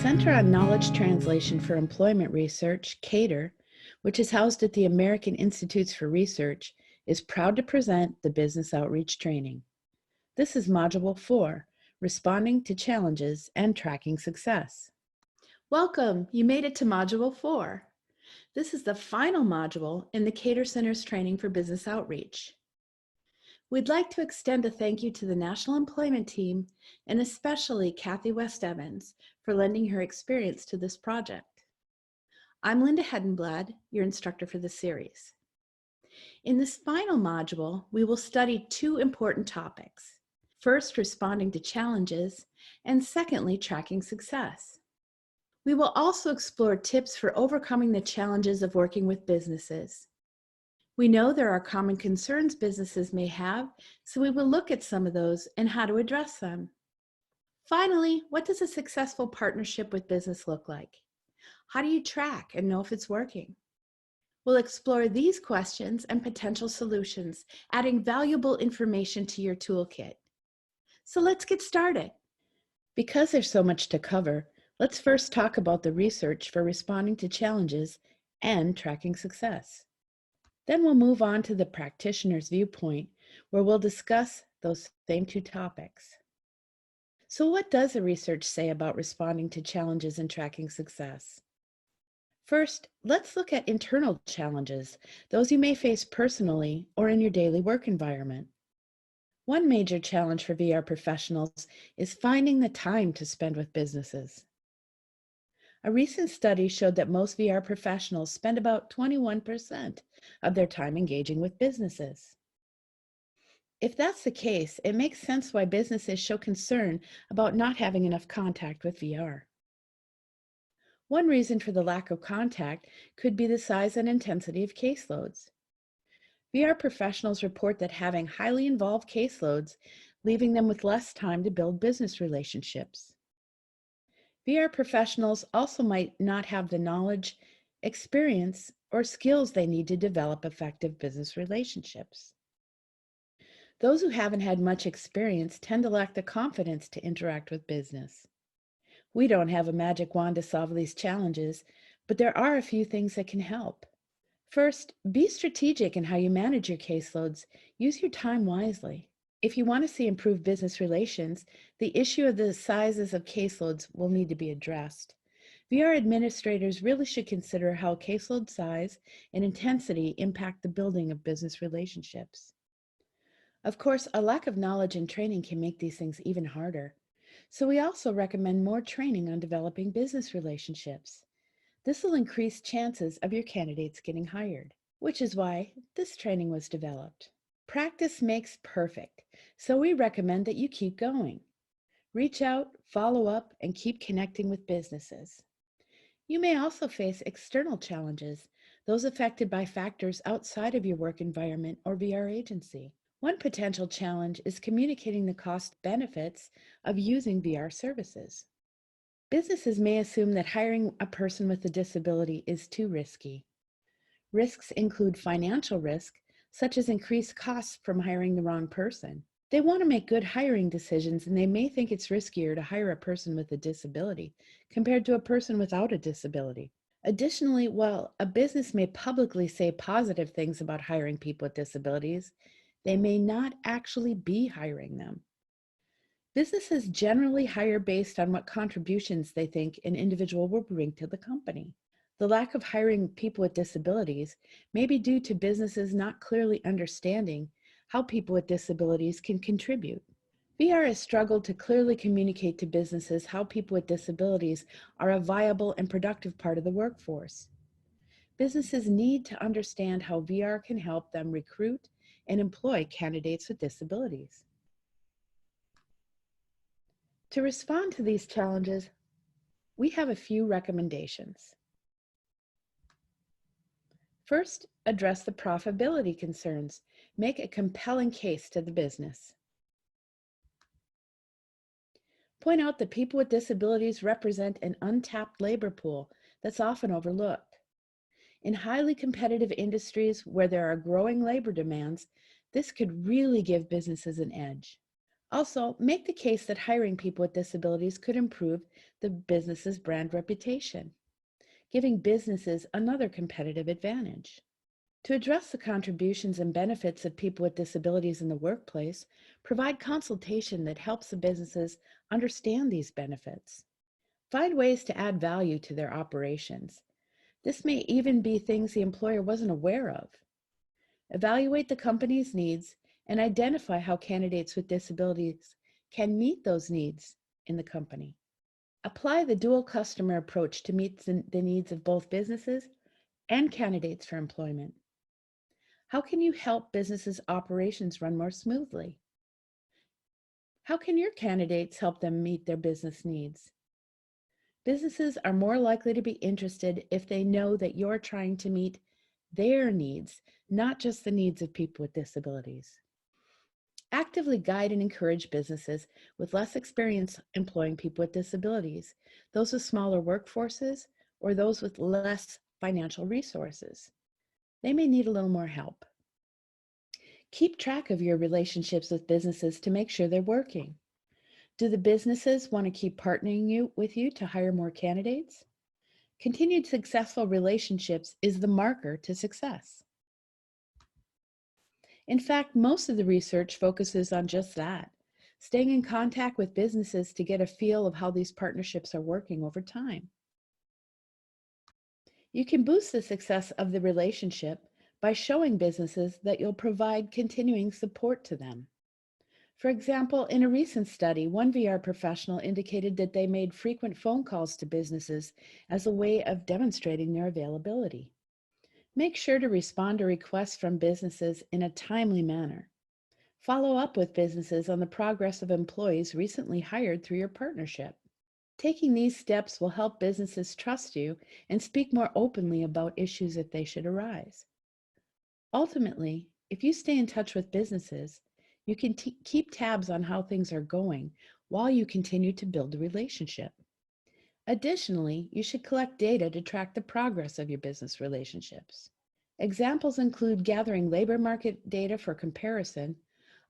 Center on Knowledge Translation for Employment Research, KTER, which is housed at the American Institutes for Research, is proud to present the Business Outreach Training. This is Module 4, Responding to Challenges and Tracking Success. Welcome, you made it to Module 4. This is the final module in the KTER Center's training for business outreach. We'd like to extend a thank you to the National Employment Team and especially Kathy West Evans for lending her experience to this project. I'm Linda Hedenblad, your instructor for the series. In this final module, we will study two important topics. First, responding to challenges, and secondly, tracking success. We will also explore tips for overcoming the challenges of working with businesses. We know there are common concerns businesses may have, so we will look at some of those and how to address them. Finally, what does a successful partnership with business look like? How do you track and know if it's working? We'll explore these questions and potential solutions, adding valuable information to your toolkit. So let's get started. Because there's so much to cover, let's first talk about the research for responding to challenges and tracking success. Then we'll move on to the practitioner's viewpoint, where we'll discuss those same two topics. So what does the research say about responding to challenges and tracking success? First, let's look at internal challenges, those you may face personally or in your daily work environment. One major challenge for VR professionals is finding the time to spend with businesses. A recent study showed that most VR professionals spend about 21% of their time engaging with businesses. If that's the case, it makes sense why businesses show concern about not having enough contact with VR. One reason for the lack of contact could be the size and intensity of caseloads. VR professionals report that having highly involved caseloads, leaving them with less time to build business relationships. VR professionals also might not have the knowledge, experience, or skills they need to develop effective business relationships. Those who haven't had much experience tend to lack the confidence to interact with business. We don't have a magic wand to solve these challenges, but there are a few things that can help. First, be strategic in how you manage your caseloads. Use your time wisely. If you want to see improved business relations, the issue of the sizes of caseloads will need to be addressed. VR administrators really should consider how caseload size and intensity impact the building of business relationships. Of course, a lack of knowledge and training can make these things even harder. So we also recommend more training on developing business relationships. This will increase chances of your candidates getting hired, which is why this training was developed. Practice makes perfect, so we recommend that you keep going. Reach out, follow up, and keep connecting with businesses. You may also face external challenges, those affected by factors outside of your work environment or VR agency. One potential challenge is communicating the cost benefits of using VR services. Businesses may assume that hiring a person with a disability is too risky. Risks include financial risk, such as increased costs from hiring the wrong person. They want to make good hiring decisions, and they may think it's riskier to hire a person with a disability compared to a person without a disability. Additionally, while a business may publicly say positive things about hiring people with disabilities, they may not actually be hiring them. Businesses generally hire based on what contributions they think an individual will bring to the company. The lack of hiring people with disabilities may be due to businesses not clearly understanding how people with disabilities can contribute. VR has struggled to clearly communicate to businesses how people with disabilities are a viable and productive part of the workforce. Businesses need to understand how VR can help them recruit and employ candidates with disabilities. To respond to these challenges, we have a few recommendations. First, address the profitability concerns. Make a compelling case to the business. Point out that people with disabilities represent an untapped labor pool that's often overlooked. In highly competitive industries where there are growing labor demands, this could really give businesses an edge. Also, make the case that hiring people with disabilities could improve the business's brand reputation, giving businesses another competitive advantage. To address the contributions and benefits of people with disabilities in the workplace, provide consultation that helps the businesses understand these benefits. Find ways to add value to their operations. This may even be things the employer wasn't aware of. Evaluate the company's needs and identify how candidates with disabilities can meet those needs in the company. Apply the dual customer approach to meet the needs of both businesses and candidates for employment. How can you help businesses' operations run more smoothly? How can your candidates help them meet their business needs? Businesses are more likely to be interested if they know that you're trying to meet their needs, not just the needs of people with disabilities. Actively guide and encourage businesses with less experience employing people with disabilities, those with smaller workforces, or those with less financial resources. They may need a little more help. Keep track of your relationships with businesses to make sure they're working. Do the businesses want to keep partnering with you to hire more candidates? Continued successful relationships is the marker to success. In fact, most of the research focuses on just that, staying in contact with businesses to get a feel of how these partnerships are working over time. You can boost the success of the relationship by showing businesses that you'll provide continuing support to them. For example, in a recent study, one VR professional indicated that they made frequent phone calls to businesses as a way of demonstrating their availability. Make sure to respond to requests from businesses in a timely manner. Follow up with businesses on the progress of employees recently hired through your partnership. Taking these steps will help businesses trust you and speak more openly about issues if they should arise. Ultimately, if you stay in touch with businesses, you can keep tabs on how things are going while you continue to build a relationship. Additionally, you should collect data to track the progress of your business relationships. Examples include gathering labor market data for comparison,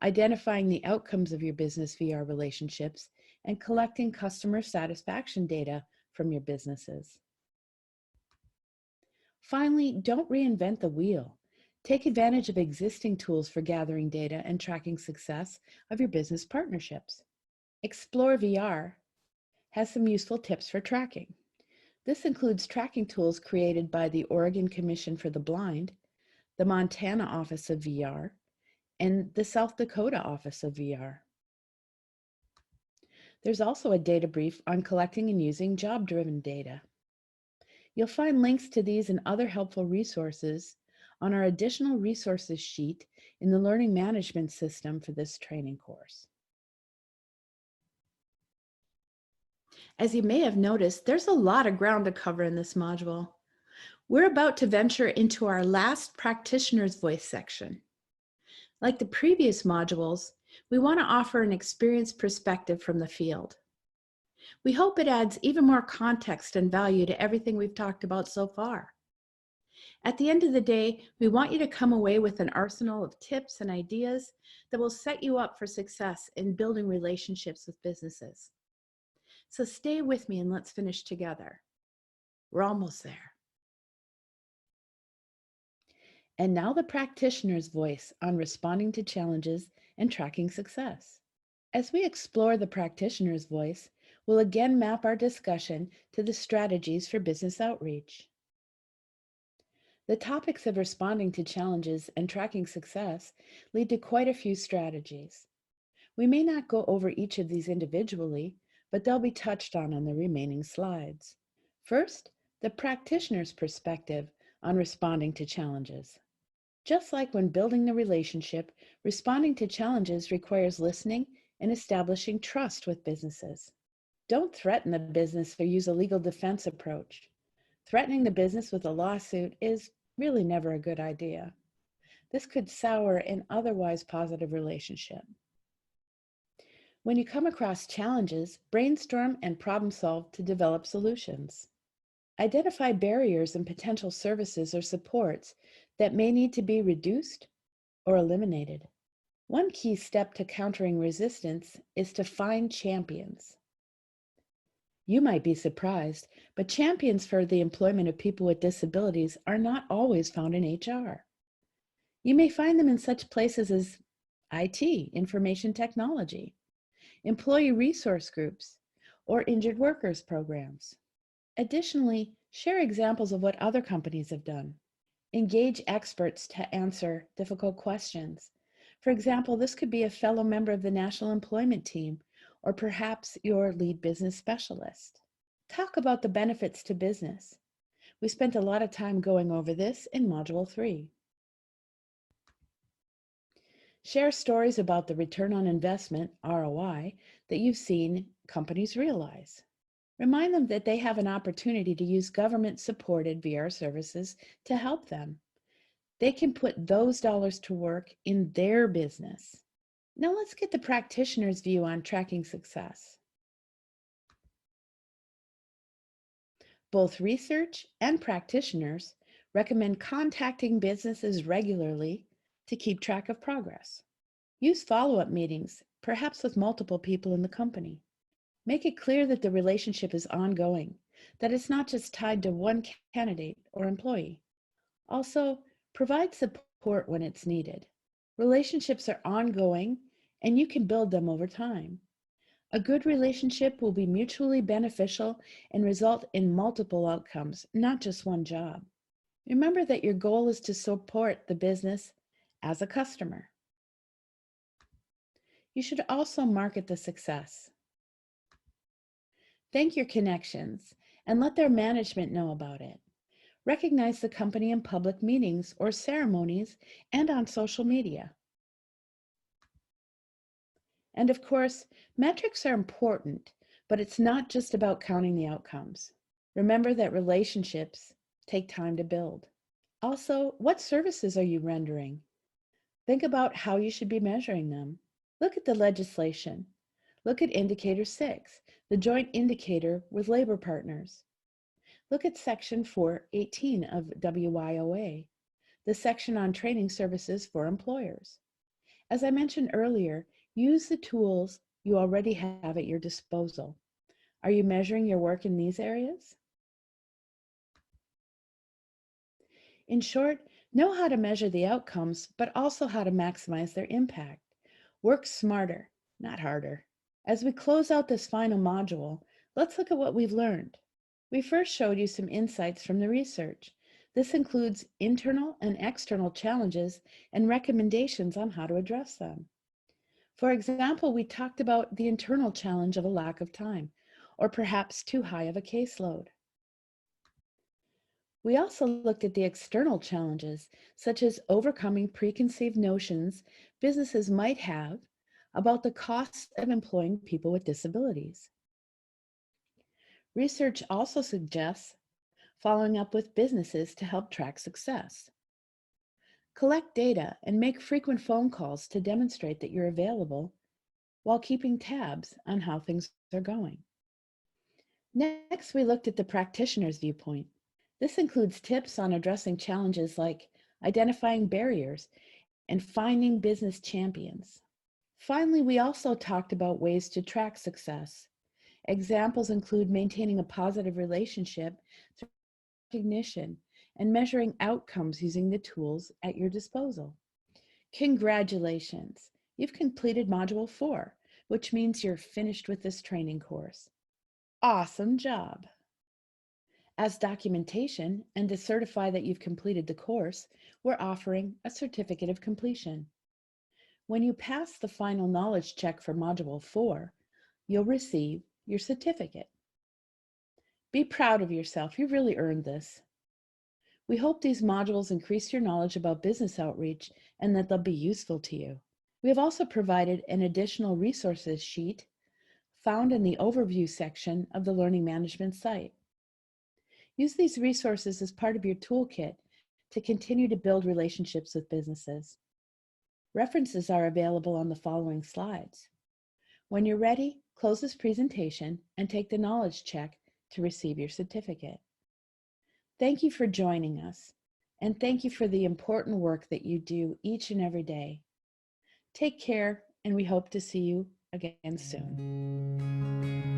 identifying the outcomes of your business VR relationships, and collecting customer satisfaction data from your businesses. Finally, don't reinvent the wheel. Take advantage of existing tools for gathering data and tracking success of your business partnerships. Explore VR has some useful tips for tracking. This includes tracking tools created by the Oregon Commission for the Blind, the Montana Office of VR, and the South Dakota Office of VR. There's also a data brief on collecting and using job-driven data. You'll find links to these and other helpful resources on our additional resources sheet in the Learning Management System for this training course. As you may have noticed, there's a lot of ground to cover in this module. We're about to venture into our last practitioner's voice section. Like the previous modules, we want to offer an experienced perspective from the field. We hope it adds even more context and value to everything we've talked about so far. At the end of the day, we want you to come away with an arsenal of tips and ideas that will set you up for success in building relationships with businesses. So stay with me and let's finish together. We're almost there. And now the practitioner's voice on responding to challenges and tracking success. As we explore the practitioner's voice, we'll again map our discussion to the strategies for business outreach. The topics of responding to challenges and tracking success lead to quite a few strategies. We may not go over each of these individually, but they'll be touched on the remaining slides. First, the practitioner's perspective on responding to challenges. Just like when building the relationship, responding to challenges requires listening and establishing trust with businesses. Don't threaten the business or use a legal defense approach. Threatening the business with a lawsuit is really never a good idea. This could sour an otherwise positive relationship. When you come across challenges, brainstorm and problem solve to develop solutions. Identify barriers and potential services or supports that may need to be reduced or eliminated. One key step to countering resistance is to find champions. You might be surprised, but champions for the employment of people with disabilities are not always found in HR. You may find them in such places as IT, information technology, employee resource groups, or injured workers programs. Additionally, share examples of what other companies have done. Engage experts to answer difficult questions. For example, this could be a fellow member of the National Employment Team, or perhaps your lead business specialist. Talk about the benefits to business. We spent a lot of time going over this in Module 3. Share stories about the return on investment, ROI, that you've seen companies realize. Remind them that they have an opportunity to use government-supported VR services to help them. They can put those dollars to work in their business. Now let's get the practitioner's view on tracking success. Both research and practitioners recommend contacting businesses regularly to keep track of progress. Use follow-up meetings, perhaps with multiple people in the company. Make it clear that the relationship is ongoing, that it's not just tied to one candidate or employee. Also, provide support when it's needed. Relationships are ongoing, and you can build them over time. A good relationship will be mutually beneficial and result in multiple outcomes, not just one job. Remember that your goal is to support the business as a customer. You should also market the success. Thank your connections and let their management know about it. Recognize the company in public meetings or ceremonies and on social media. And of course, metrics are important, but it's not just about counting the outcomes. Remember that relationships take time to build. Also, what services are you rendering? Think about how you should be measuring them. Look at the legislation. Look at Indicator 6, the joint indicator with labor partners. Look at Section 418 of WYOA, the section on training services for employers. As I mentioned earlier, use the tools you already have at your disposal. Are you measuring your work in these areas? In short, know how to measure the outcomes, but also how to maximize their impact. Work smarter, not harder. As we close out this final module, let's look at what we've learned. We first showed you some insights from the research. This includes internal and external challenges and recommendations on how to address them. For example, we talked about the internal challenge of a lack of time, or perhaps too high of a caseload. We also looked at the external challenges, such as overcoming preconceived notions businesses might have about the costs of employing people with disabilities. Research also suggests following up with businesses to help track success. Collect data and make frequent phone calls to demonstrate that you're available while keeping tabs on how things are going. Next, we looked at the practitioner's viewpoint. This includes tips on addressing challenges like identifying barriers and finding business champions. Finally, we also talked about ways to track success. Examples include maintaining a positive relationship through recognition and measuring outcomes using the tools at your disposal. Congratulations! You've completed Module 4, which means you're finished with this training course. Awesome job! As documentation and to certify that you've completed the course, we're offering a certificate of completion. When you pass the final knowledge check for Module 4, you'll receive your certificate. Be proud of yourself. You really earned this. We hope these modules increase your knowledge about business outreach and that they'll be useful to you. We have also provided an additional resources sheet found in the overview section of the Learning Management site. Use these resources as part of your toolkit to continue to build relationships with businesses. References are available on the following slides. When you're ready, close this presentation and take the knowledge check to receive your certificate. Thank you for joining us, and thank you for the important work that you do each and every day. Take care, and we hope to see you again soon.